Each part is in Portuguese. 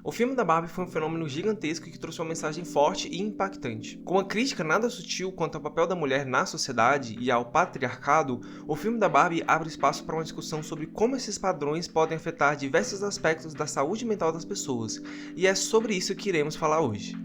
O filme da Barbie foi um fenômeno gigantesco que trouxe uma mensagem forte e impactante. Com uma crítica nada sutil quanto ao papel da mulher na sociedade e ao patriarcado, o filme da Barbie abre espaço para uma discussão sobre como esses padrões podem afetar diversos aspectos da saúde mental das pessoas, e é sobre isso que iremos falar hoje.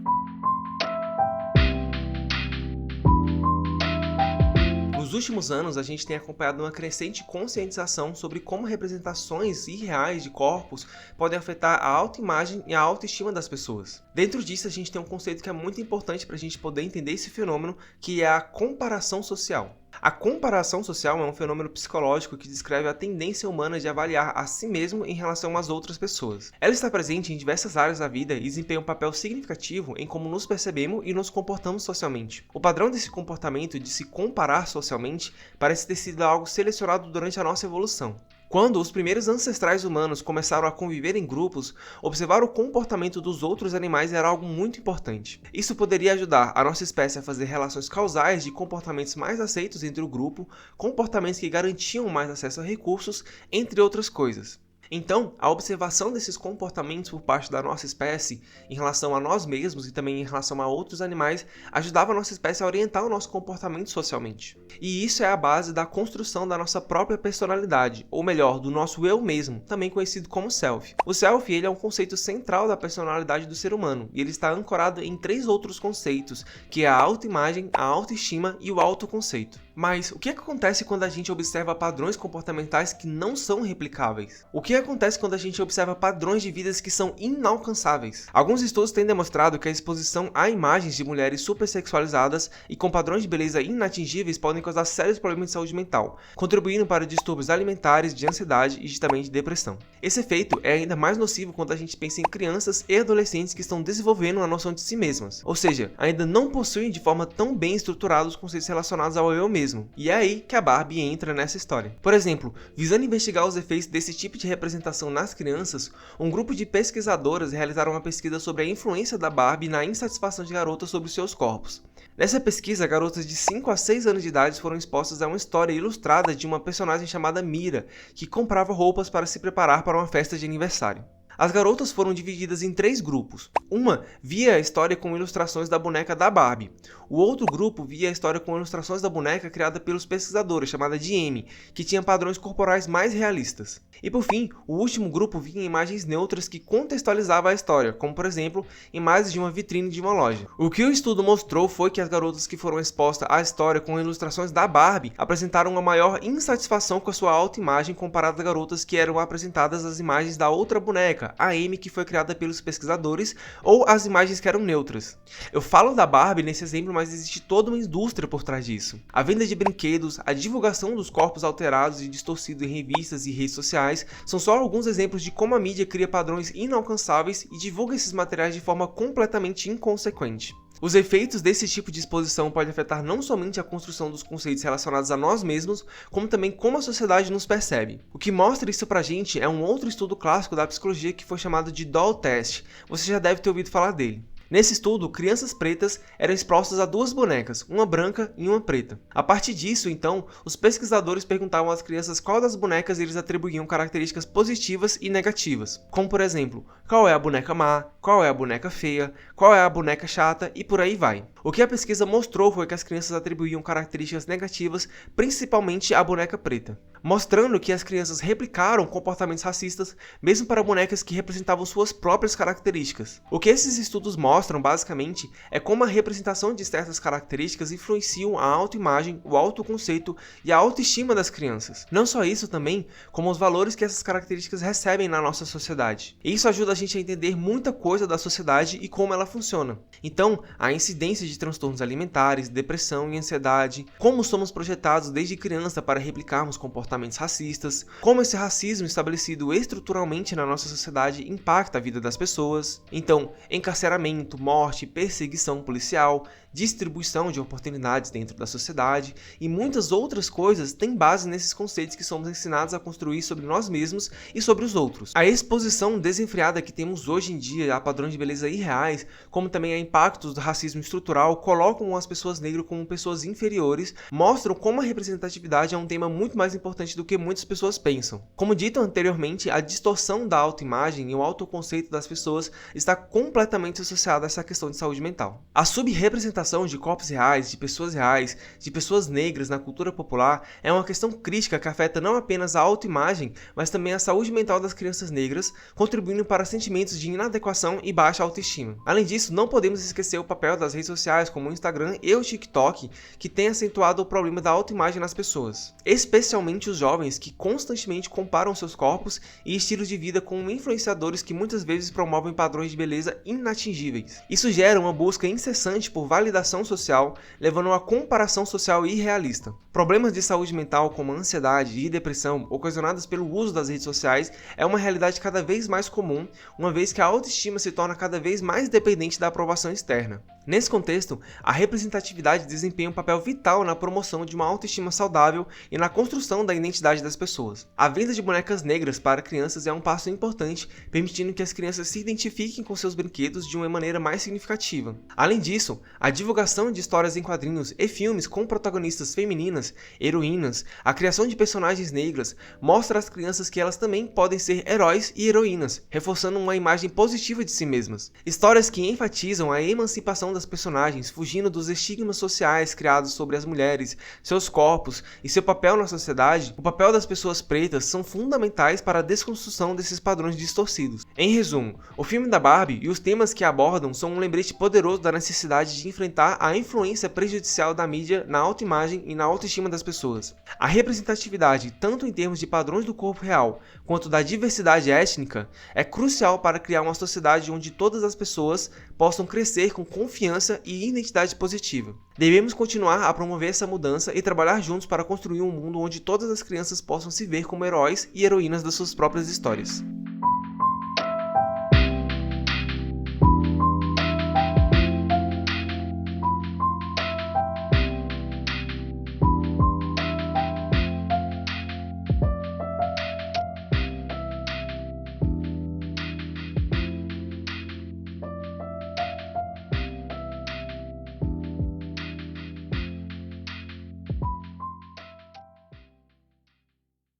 Nos últimos anos, a gente tem acompanhado uma crescente conscientização sobre como representações irreais de corpos podem afetar a autoimagem e a autoestima das pessoas. Dentro disso, a gente tem um conceito que é muito importante para a gente poder entender esse fenômeno, que é a comparação social. A comparação social é um fenômeno psicológico que descreve a tendência humana de avaliar a si mesmo em relação às outras pessoas. Ela está presente em diversas áreas da vida e desempenha um papel significativo em como nos percebemos e nos comportamos socialmente. O padrão desse comportamento de se comparar socialmente parece ter sido algo selecionado durante a nossa evolução. Quando os primeiros ancestrais humanos começaram a conviver em grupos, observar o comportamento dos outros animais era algo muito importante. Isso poderia ajudar a nossa espécie a fazer relações causais de comportamentos mais aceitos entre o grupo, comportamentos que garantiam mais acesso a recursos, entre outras coisas. Então, a observação desses comportamentos por parte da nossa espécie em relação a nós mesmos e também em relação a outros animais ajudava a nossa espécie a orientar o nosso comportamento socialmente. E isso é a base da construção da nossa própria personalidade, ou melhor, do nosso eu mesmo, também conhecido como self. O self ele é um conceito central da personalidade do ser humano, e ele está ancorado em 3 outros conceitos, que é a autoimagem, a autoestima e o autoconceito. Mas o que acontece quando a gente observa padrões comportamentais que não são replicáveis? O que acontece quando a gente observa padrões de vidas que são inalcançáveis? Alguns estudos têm demonstrado que a exposição a imagens de mulheres supersexualizadas e com padrões de beleza inatingíveis podem causar sérios problemas de saúde mental, contribuindo para distúrbios alimentares, de ansiedade e também de depressão. Esse efeito é ainda mais nocivo quando a gente pensa em crianças e adolescentes que estão desenvolvendo a noção de si mesmas, ou seja, ainda não possuem de forma tão bem estruturada os conceitos relacionados ao eu mesmo. E é aí que a Barbie entra nessa história. Por exemplo, visando investigar os efeitos desse tipo de representação nas crianças, um grupo de pesquisadoras realizaram uma pesquisa sobre a influência da Barbie na insatisfação de garotas sobre seus corpos. Nessa pesquisa, garotas de 5 a 6 anos de idade foram expostas a uma história ilustrada de uma personagem chamada Mira, que comprava roupas para se preparar para uma festa de aniversário. As garotas foram divididas em 3 grupos. Uma via a história com ilustrações da boneca da Barbie. O outro grupo via a história com ilustrações da boneca criada pelos pesquisadores, chamada de Amy, que tinha padrões corporais mais realistas. E por fim, o último grupo via imagens neutras que contextualizavam a história, como por exemplo, imagens de uma vitrine de uma loja. O que o estudo mostrou foi que as garotas que foram expostas à história com ilustrações da Barbie apresentaram uma maior insatisfação com a sua autoimagem comparada a garotas que eram apresentadas às imagens da outra boneca, a Amy, que foi criada pelos pesquisadores, ou as imagens que eram neutras. Eu falo da Barbie nesse exemplo, mas existe toda uma indústria por trás disso. A venda de brinquedos, a divulgação dos corpos alterados e distorcidos em revistas e redes sociais são só alguns exemplos de como a mídia cria padrões inalcançáveis e divulga esses materiais de forma completamente inconsequente. Os efeitos desse tipo de exposição podem afetar não somente a construção dos conceitos relacionados a nós mesmos, como também como a sociedade nos percebe. O que mostra isso pra gente é um outro estudo clássico da psicologia que foi chamado de Doll Test. Você já deve ter ouvido falar dele. Nesse estudo, crianças pretas eram expostas a 2 bonecas, uma branca e uma preta. A partir disso, então, os pesquisadores perguntavam às crianças qual das bonecas eles atribuíam características positivas e negativas, como por exemplo, qual é a boneca má, qual é a boneca feia, qual é a boneca chata e por aí vai. O que a pesquisa mostrou foi que as crianças atribuíam características negativas principalmente à boneca preta, mostrando que as crianças replicaram comportamentos racistas mesmo para bonecas que representavam suas próprias características. O que esses estudos mostram, basicamente, é como a representação de certas características influenciam a autoimagem, o autoconceito e a autoestima das crianças. Não só isso também, como os valores que essas características recebem na nossa sociedade. E isso ajuda a gente a entender muita coisa da sociedade e como ela funciona. Então, a incidência de transtornos alimentares, depressão e ansiedade, como somos projetados desde criança para replicarmos comportamentos racistas, como esse racismo estabelecido estruturalmente na nossa sociedade impacta a vida das pessoas. Então, encarceramento, morte, perseguição policial, distribuição de oportunidades dentro da sociedade e muitas outras coisas têm base nesses conceitos que somos ensinados a construir sobre nós mesmos e sobre os outros. A exposição desenfreada que temos hoje em dia a padrões de beleza irreais, como também a impactos do racismo estrutural, colocam as pessoas negras como pessoas inferiores, mostram como a representatividade é um tema muito mais importante do que muitas pessoas pensam. Como dito anteriormente, a distorção da autoimagem e o autoconceito das pessoas está completamente associada a essa questão de saúde mental. A subrepresentação de corpos reais, de pessoas negras na cultura popular é uma questão crítica que afeta não apenas a autoimagem, mas também a saúde mental das crianças negras, contribuindo para sentimentos de inadequação e baixa autoestima. Além disso, não podemos esquecer o papel das redes sociais como o Instagram e o TikTok, que tem acentuado o problema da autoimagem nas pessoas, especialmente os jovens que constantemente comparam seus corpos e estilos de vida com influenciadores que muitas vezes promovem padrões de beleza inatingíveis. Isso gera uma busca incessante por validação social, levando a uma comparação social irrealista. Problemas de saúde mental como ansiedade e depressão ocasionadas pelo uso das redes sociais é uma realidade cada vez mais comum, uma vez que a autoestima se torna cada vez mais dependente da aprovação externa. Nesse contexto, a representatividade desempenha um papel vital na promoção de uma autoestima saudável e na construção da identidade das pessoas. A venda de bonecas negras para crianças é um passo importante, permitindo que as crianças se identifiquem com seus brinquedos de uma maneira mais significativa. Além disso, a divulgação de histórias em quadrinhos e filmes com protagonistas femininas, heroínas, a criação de personagens negras, mostra às crianças que elas também podem ser heróis e heroínas, reforçando uma imagem positiva de si mesmas. Histórias que enfatizam a emancipação das personagens, fugindo dos estigmas sociais criados sobre as mulheres, seus corpos e seu papel na sociedade, o papel das pessoas pretas são fundamentais para a desconstrução desses padrões distorcidos. Em resumo, o filme da Barbie e os temas que abordam são um lembrete poderoso da necessidade de enfrentar a influência prejudicial da mídia na autoimagem e na autoestima das pessoas. A representatividade, tanto em termos de padrões do corpo real, quanto da diversidade étnica, é crucial para criar uma sociedade onde todas as pessoas possam crescer com confiança e identidade positiva. Devemos continuar a promover essa mudança e trabalhar juntos para construir um mundo onde todas as crianças possam se ver como heróis e heroínas das suas próprias histórias.